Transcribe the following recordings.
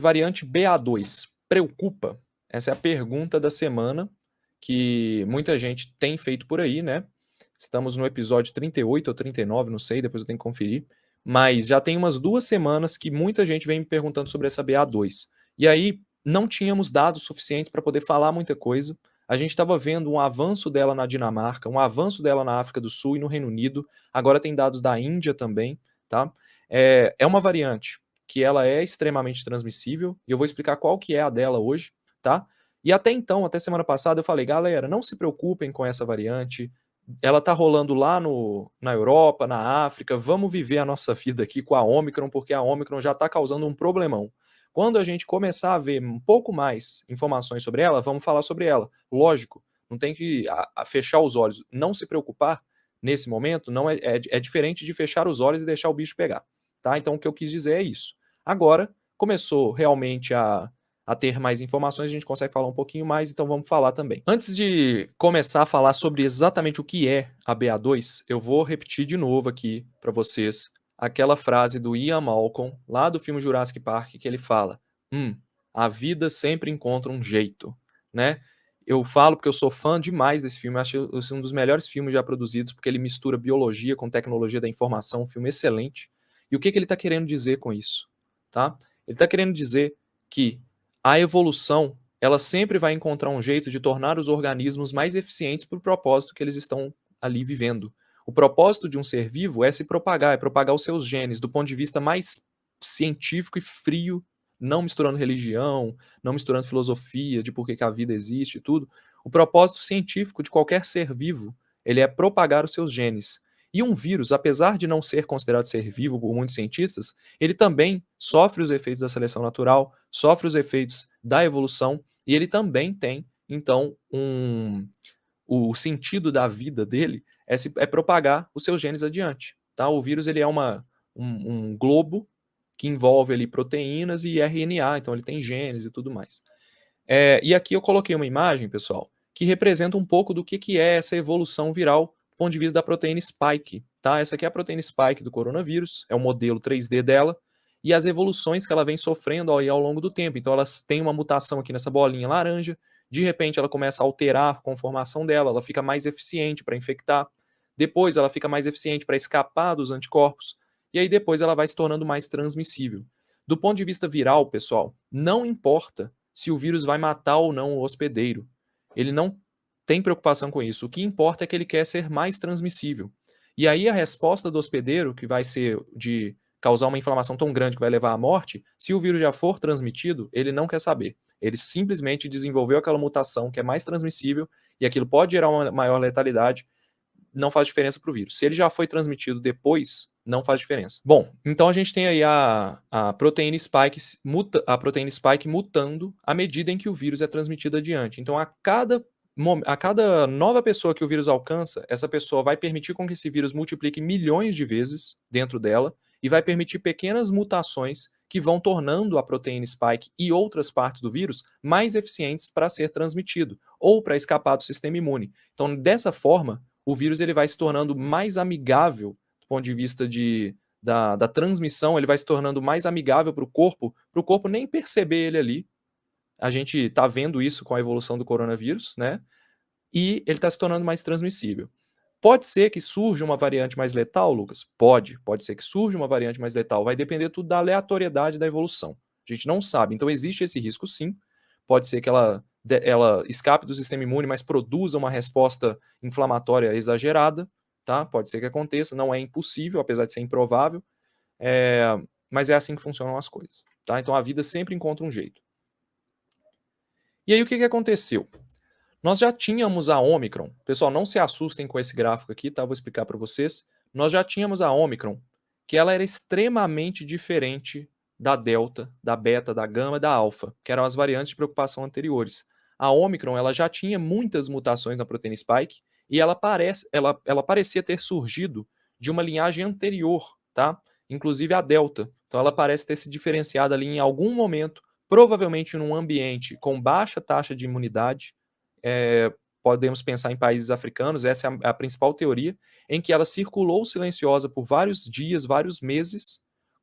Variante BA2 preocupa? Essa é a pergunta da semana que muita gente tem feito por aí, né? Estamos no episódio 38 ou 39, não sei, depois eu tenho que conferir. Mas já tem umas 2 semanas que muita gente vem me perguntando sobre essa BA2. E aí não tínhamos dados suficientes para poder falar muita coisa. A gente estava vendo um avanço dela na Dinamarca, um avanço dela na África do Sul e no Reino Unido. Agora tem dados da Índia também, tá? É uma variante que ela é extremamente transmissível, e eu vou explicar qual que é a dela hoje, tá? E até então, até semana passada, eu falei, galera, não se preocupem com essa variante, ela tá rolando lá na Europa, na África, vamos viver a nossa vida aqui com a Omicron, porque a Omicron já tá causando um problemão. Quando a gente começar a ver um pouco mais informações sobre ela, vamos falar sobre ela. Lógico, não tem que fechar os olhos. Não se preocupar nesse momento não é diferente de fechar os olhos e deixar o bicho pegar. Tá? Então, o que eu quis dizer é isso. Agora, começou realmente a ter mais informações, a gente consegue falar um pouquinho mais, então vamos falar também. Antes de começar a falar sobre exatamente o que é a BA2, eu vou repetir de novo aqui para vocês aquela frase do Ian Malcolm, lá do filme Jurassic Park, que ele fala: a vida sempre encontra um jeito, né? Eu falo porque eu sou fã demais desse filme, acho esse um dos melhores filmes já produzidos, porque ele mistura biologia com tecnologia da informação, um filme excelente. E o que ele está querendo dizer com isso? Tá? Ele está querendo dizer que a evolução ela sempre vai encontrar um jeito de tornar os organismos mais eficientes para o propósito que eles estão ali vivendo. O propósito de um ser vivo é se propagar, é propagar os seus genes do ponto de vista mais científico e frio, não misturando religião, não misturando filosofia de por que a vida existe e tudo. O propósito científico de qualquer ser vivo, ele é propagar os seus genes. E um vírus, apesar de não ser considerado ser vivo por muitos cientistas, ele também sofre os efeitos da seleção natural, sofre os efeitos da evolução, e ele também tem, então, o sentido da vida dele é propagar os seus genes adiante. Tá? O vírus ele é um globo que envolve ali proteínas e RNA, então ele tem genes e tudo mais. E aqui eu coloquei uma imagem, pessoal, que representa um pouco do que é essa evolução viral do ponto de vista da proteína spike. Tá? Essa aqui é a proteína spike do coronavírus, é o modelo 3D dela, e as evoluções que ela vem sofrendo ao longo do tempo. Então elas têm uma mutação aqui nessa bolinha laranja, de repente ela começa a alterar a conformação dela, ela fica mais eficiente para infectar, depois ela fica mais eficiente para escapar dos anticorpos, e aí depois ela vai se tornando mais transmissível. Do ponto de vista viral, pessoal, não importa se o vírus vai matar ou não o hospedeiro. Ele não tem preocupação com isso. O que importa é que ele quer ser mais transmissível. E aí a resposta do hospedeiro, que vai ser de causar uma inflamação tão grande que vai levar à morte, se o vírus já for transmitido, ele não quer saber. Ele simplesmente desenvolveu aquela mutação que é mais transmissível e aquilo pode gerar uma maior letalidade, não faz diferença para o vírus. Se ele já foi transmitido depois, não faz diferença. Bom, então a gente tem aí a proteína spike mutando à medida em que o vírus é transmitido adiante. Então, a cada nova pessoa que o vírus alcança, essa pessoa vai permitir com que esse vírus multiplique milhões de vezes dentro dela e vai permitir pequenas mutações que vão tornando a proteína spike e outras partes do vírus mais eficientes para ser transmitido ou para escapar do sistema imune. Então, dessa forma, o vírus ele vai se tornando mais amigável do ponto de vista da transmissão, ele vai se tornando mais amigável para o corpo nem perceber ele ali. A gente está vendo isso com a evolução do coronavírus, né? E ele está se tornando mais transmissível. Pode ser que surja uma variante mais letal, Lucas? Pode ser que surja uma variante mais letal. Vai depender tudo da aleatoriedade da evolução. A gente não sabe. Então existe esse risco sim. Pode ser que ela escape do sistema imune, mas produza uma resposta inflamatória exagerada. Tá? Pode ser que aconteça. Não é impossível, apesar de ser improvável. Mas é assim que funcionam as coisas. Tá? Então a vida sempre encontra um jeito. E aí o que aconteceu? Nós já tínhamos a Omicron. Pessoal, não se assustem com esse gráfico aqui, tá? Vou explicar para vocês. Nós já tínhamos a Omicron, que ela era extremamente diferente da Delta, da Beta, da Gama e da Alpha, que eram as variantes de preocupação anteriores. A Omicron, ela já tinha muitas mutações na proteína spike e ela parecia ter surgido de uma linhagem anterior, tá? Inclusive a Delta. Então ela parece ter se diferenciado ali em algum momento, provavelmente num ambiente com baixa taxa de imunidade. Podemos pensar em países africanos, essa é a principal teoria, em que ela circulou silenciosa por vários dias, vários meses,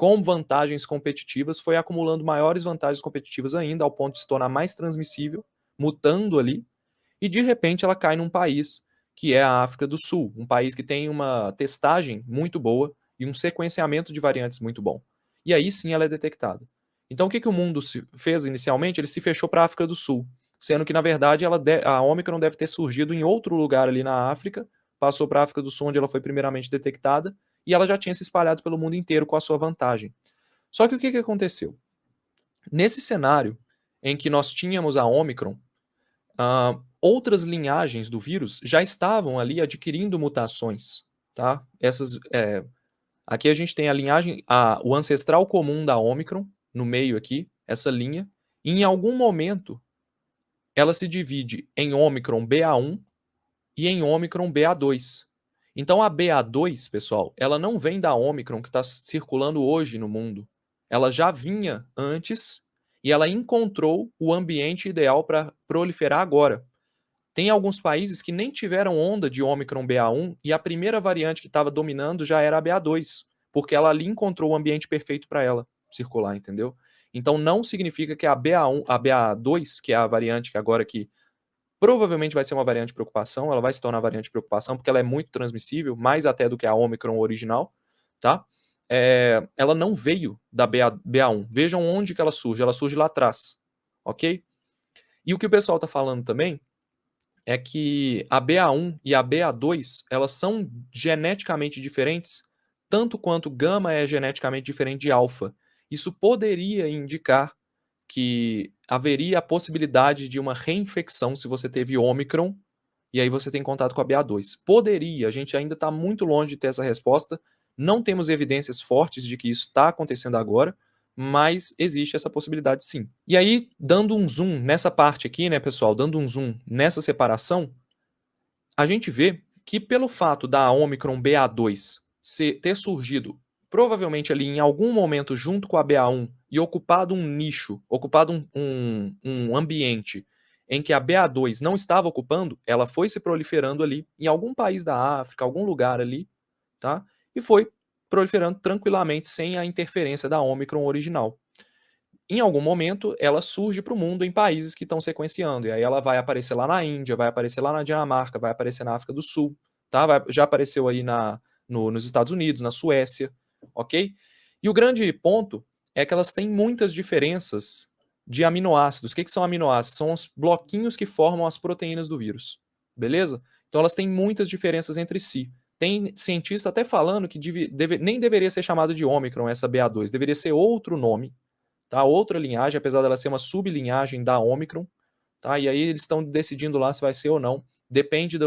com vantagens competitivas, foi acumulando maiores vantagens competitivas ainda, ao ponto de se tornar mais transmissível, mutando ali, e de repente ela cai num país que é a África do Sul, um país que tem uma testagem muito boa e um sequenciamento de variantes muito bom. E aí sim ela é detectada. Então o que o mundo fez inicialmente? Ele se fechou para a África do Sul, sendo que na verdade a Omicron deve ter surgido em outro lugar ali na África, passou para a África do Sul, onde ela foi primeiramente detectada, e ela já tinha se espalhado pelo mundo inteiro com a sua vantagem. Só que o que aconteceu? Nesse cenário em que nós tínhamos a Omicron, outras linhagens do vírus já estavam ali adquirindo mutações, tá? Aqui a gente tem a linhagem, o ancestral comum da Omicron, no meio aqui, essa linha, e em algum momento ela se divide em Omicron BA1 e em Omicron BA2. Então a BA2, pessoal, ela não vem da Omicron que está circulando hoje no mundo. Ela já vinha antes e ela encontrou o ambiente ideal para proliferar agora. Tem alguns países que nem tiveram onda de Omicron BA1 e a primeira variante que estava dominando já era a BA2, porque ela ali encontrou o ambiente perfeito para ela circular, entendeu? Então não significa que a BA1, a BA2, que é a variante que agora que provavelmente vai ser uma variante de preocupação, ela vai se tornar variante de preocupação porque ela é muito transmissível, mais até do que a Omicron original, tá? Ela não veio da BA1. Vejam onde que ela surge lá atrás, ok? E o que o pessoal está falando também é que a BA1 e a BA2, elas são geneticamente diferentes, tanto quanto gama é geneticamente diferente de alfa. Isso poderia indicar que haveria a possibilidade de uma reinfecção se você teve Omicron e aí você tem contato com a BA2. Poderia, a gente ainda está muito longe de ter essa resposta, não temos evidências fortes de que isso está acontecendo agora, mas existe essa possibilidade sim. E aí, dando um zoom nessa parte aqui, né, pessoal, dando um zoom nessa separação, a gente vê que pelo fato da Omicron BA2 ter surgido provavelmente ali em algum momento junto com a BA1 e ocupado um nicho, ocupado um ambiente em que a BA2 não estava ocupando, ela foi se proliferando ali em algum país da África, algum lugar ali, tá? E foi proliferando tranquilamente sem a interferência da Omicron original. Em algum momento, ela surge para o mundo em países que estão sequenciando. E aí ela vai aparecer lá na Índia, vai aparecer lá na Dinamarca, vai aparecer na África do Sul, tá? Já apareceu aí nos Estados Unidos, na Suécia, ok? E o grande ponto é que elas têm muitas diferenças de aminoácidos. O que são aminoácidos? São os bloquinhos que formam as proteínas do vírus, beleza? Então elas têm muitas diferenças entre si. Tem cientista até falando que nem deveria ser chamado de Ômicron essa BA2, deveria ser outro nome, tá? Outra linhagem, apesar dela ser uma sublinhagem da Omicron, tá? E aí eles estão decidindo lá se vai ser ou não. Depende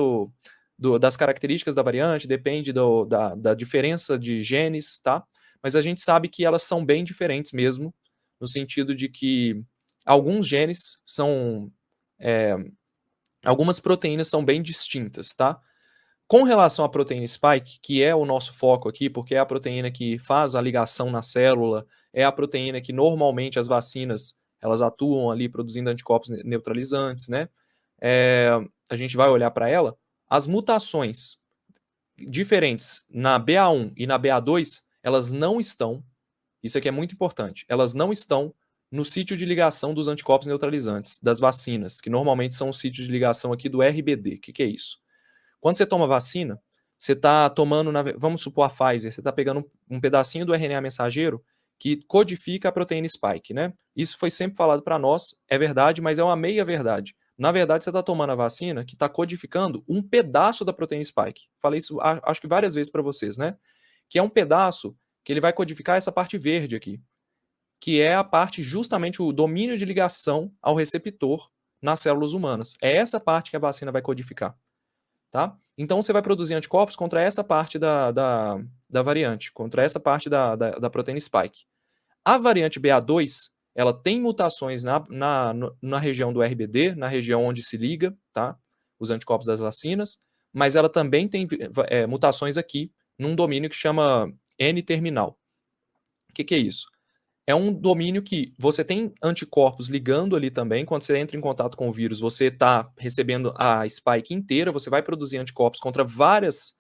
das características da variante, depende da diferença de genes, tá? Mas a gente sabe que elas são bem diferentes mesmo, no sentido de que alguns genes são... algumas proteínas são bem distintas, tá? Com relação à proteína spike, que é o nosso foco aqui, porque é a proteína que faz a ligação na célula, é a proteína que normalmente as vacinas elas atuam ali produzindo anticorpos neutralizantes, né? A gente vai olhar para ela. As mutações diferentes na BA1 e na BA2, elas não estão, isso aqui é muito importante, elas não estão no sítio de ligação dos anticorpos neutralizantes, das vacinas, que normalmente são os sítios de ligação aqui do RBD. O que é isso? Quando você toma vacina, você está tomando, vamos supor a Pfizer, você está pegando um pedacinho do RNA mensageiro que codifica a proteína spike, né? Isso foi sempre falado para nós, é verdade, mas é uma meia verdade. Na verdade, você está tomando a vacina que está codificando um pedaço da proteína spike. Falei isso, acho que várias vezes para vocês, né? Que é um pedaço que ele vai codificar essa parte verde aqui, que é a parte, justamente o domínio de ligação ao receptor nas células humanas. É essa parte que a vacina vai codificar. Tá? Então você vai produzir anticorpos contra essa parte da variante, contra essa parte da proteína spike. A variante BA2, ela tem mutações na região do RBD, na região onde se liga, tá? Os anticorpos das vacinas, mas ela também tem mutações aqui, num domínio que chama N-terminal. O que é isso? É um domínio que você tem anticorpos ligando ali também. Quando você entra em contato com o vírus, você está recebendo a spike inteira, você vai produzir anticorpos contra vários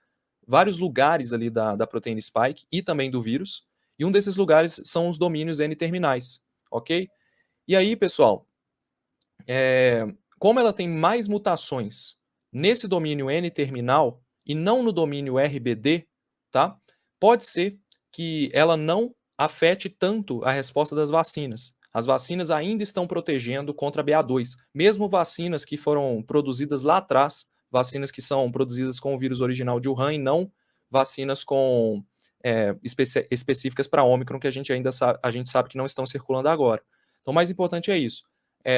lugares ali da proteína spike e também do vírus. E um desses lugares são os domínios N-terminais, ok? E aí, pessoal, como ela tem mais mutações nesse domínio N-terminal e não no domínio RBD, tá? Pode ser que ela não afete tanto a resposta das vacinas. As vacinas ainda estão protegendo contra BA2, mesmo vacinas que foram produzidas lá atrás, vacinas que são produzidas com o vírus original de Wuhan e não vacinas com específicas para Ômicron, que a gente sabe que não estão circulando agora. Então, o mais importante é isso.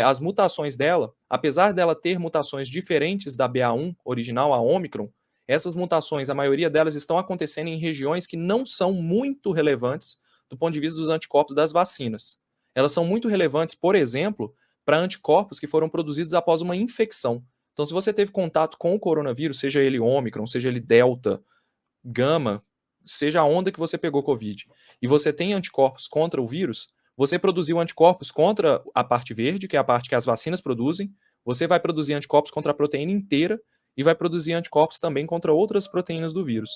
As mutações dela, apesar dela ter mutações diferentes da BA1 original, a Ômicron, essas mutações, a maioria delas estão acontecendo em regiões que não são muito relevantes do ponto de vista dos anticorpos das vacinas. Elas são muito relevantes, por exemplo, para anticorpos que foram produzidos após uma infecção. Então, se você teve contato com o coronavírus, seja ele Ômicron, seja ele Delta, Gama, seja a onda que você pegou Covid, e você tem anticorpos contra o vírus, você produziu anticorpos contra a parte verde, que é a parte que as vacinas produzem, você vai produzir anticorpos contra a proteína inteira e vai produzir anticorpos também contra outras proteínas do vírus.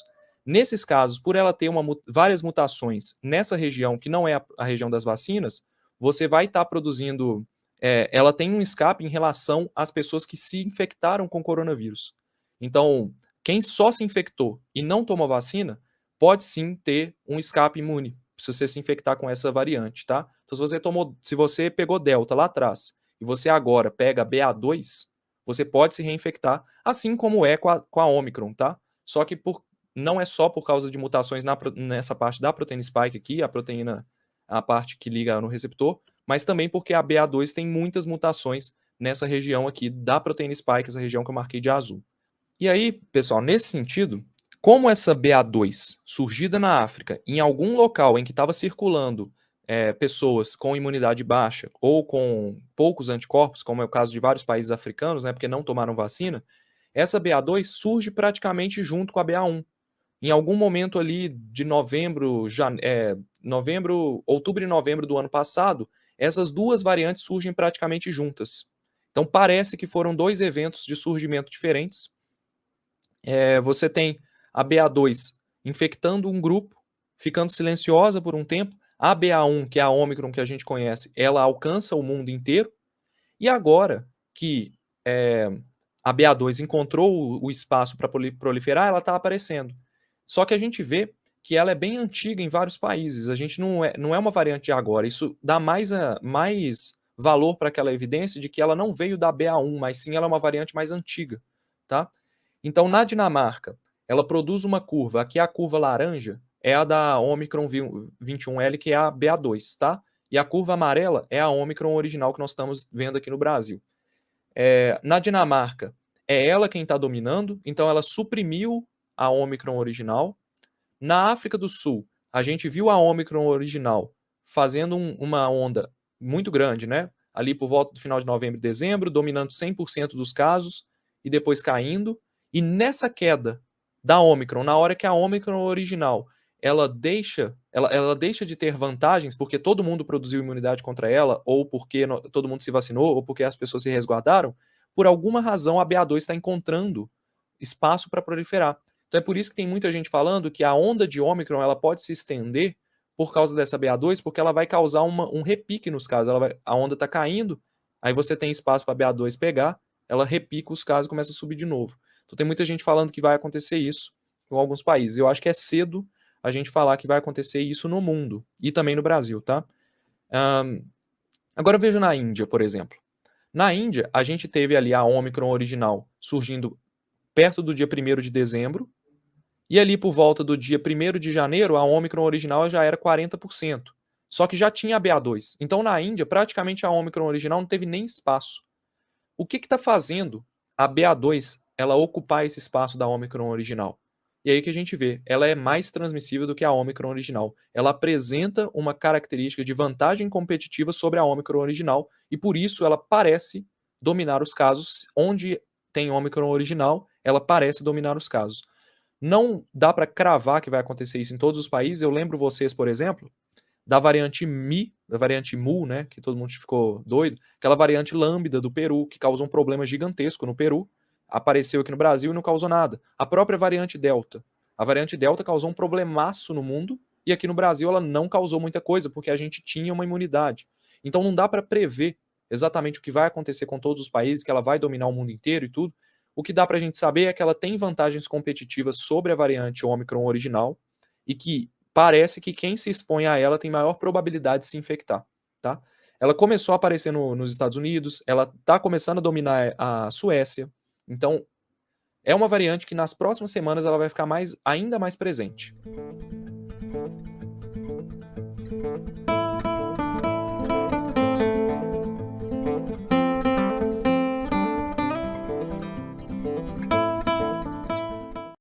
Nesses casos, por ela ter várias mutações nessa região, que não é a região das vacinas, você vai estar produzindo. Ela tem um escape em relação às pessoas que se infectaram com coronavírus. Então, quem só se infectou e não tomou vacina, pode sim ter um escape imune se você se infectar com essa variante, tá? Então, se você pegou Delta lá atrás e você agora pega BA2, você pode se reinfectar, assim como é com a Omicron, tá? Só que não é só por causa de mutações nessa parte da proteína spike aqui, a parte que liga no receptor, mas também porque a BA2 tem muitas mutações nessa região aqui da proteína spike, essa região que eu marquei de azul. E aí, pessoal, nesse sentido, como essa BA2 surgida na África, em algum local em que estava circulando pessoas com imunidade baixa ou com poucos anticorpos, como é o caso de vários países africanos, né, porque não tomaram vacina, essa BA2 surge praticamente junto com a BA1. Em algum momento ali de outubro e novembro do ano passado, essas duas variantes surgem praticamente juntas. Então parece que foram dois eventos de surgimento diferentes. Você tem a BA2 infectando um grupo, ficando silenciosa por um tempo. A BA1, que é a Omicron que a gente conhece, ela alcança o mundo inteiro. E agora que a BA2 encontrou o espaço para proliferar, ela está aparecendo. Só que a gente vê que ela é bem antiga em vários países. A gente não é uma variante de agora. Isso dá mais valor para aquela evidência de que ela não veio da BA1, mas sim ela é uma variante mais antiga, tá? Então, na Dinamarca, ela produz uma curva. Aqui a curva laranja é a da Omicron 21L, que é a BA2, tá? E a curva amarela é a Omicron original que nós estamos vendo aqui no Brasil. Na Dinamarca, é ela quem está dominando, então ela suprimiu a Omicron original. Na África do Sul, a gente viu a Omicron original fazendo uma onda muito grande, né? Ali por volta do final de novembro e dezembro, dominando 100% dos casos e depois caindo. E nessa queda da Omicron, na hora que a Omicron original ela deixa de ter vantagens porque todo mundo produziu imunidade contra ela, ou porque todo mundo se vacinou, ou porque as pessoas se resguardaram, por alguma razão a BA2 está encontrando espaço para proliferar. Então é por isso que tem muita gente falando que a onda de Omicron ela pode se estender por causa dessa BA2, porque ela vai causar um repique nos casos. A onda está caindo, aí você tem espaço para a BA2 pegar, ela repica os casos e começa a subir de novo. Então tem muita gente falando que vai acontecer isso em alguns países. Eu acho que é cedo a gente falar que vai acontecer isso no mundo e também no Brasil, tá? Agora veja na Índia, por exemplo. Na Índia, a gente teve ali a Omicron original surgindo perto do dia 1º de dezembro, e ali por volta do dia 1º de janeiro, a Omicron original já era 40%. Só que já tinha a BA2. Então na Índia, praticamente a Omicron original não teve nem espaço. O que está fazendo a BA2 ela ocupar esse espaço da Omicron original? E aí que a gente vê, ela é mais transmissível do que a Omicron original. Ela apresenta uma característica de vantagem competitiva sobre a Omicron original e por isso ela parece dominar os casos. Onde tem Omicron original, ela parece dominar os casos. Não dá para cravar que vai acontecer isso em todos os países. Eu lembro vocês, por exemplo, da variante da variante Mu, né, que todo mundo ficou doido, aquela variante lambda do Peru, que causou um problema gigantesco no Peru, apareceu aqui no Brasil e não causou nada. A própria variante Delta. A variante Delta causou um problemaço no mundo e aqui no Brasil ela não causou muita coisa, porque a gente tinha uma imunidade. Então não dá para prever exatamente o que vai acontecer com todos os países, que ela vai dominar o mundo inteiro e tudo. O que dá para a gente saber é que ela tem vantagens competitivas sobre a variante Ômicron original e que parece que quem se expõe a ela tem maior probabilidade de se infectar, tá? Ela começou a aparecer nos Estados Unidos, ela está começando a dominar a Suécia, então é uma variante que nas próximas semanas ela vai ficar ainda mais presente.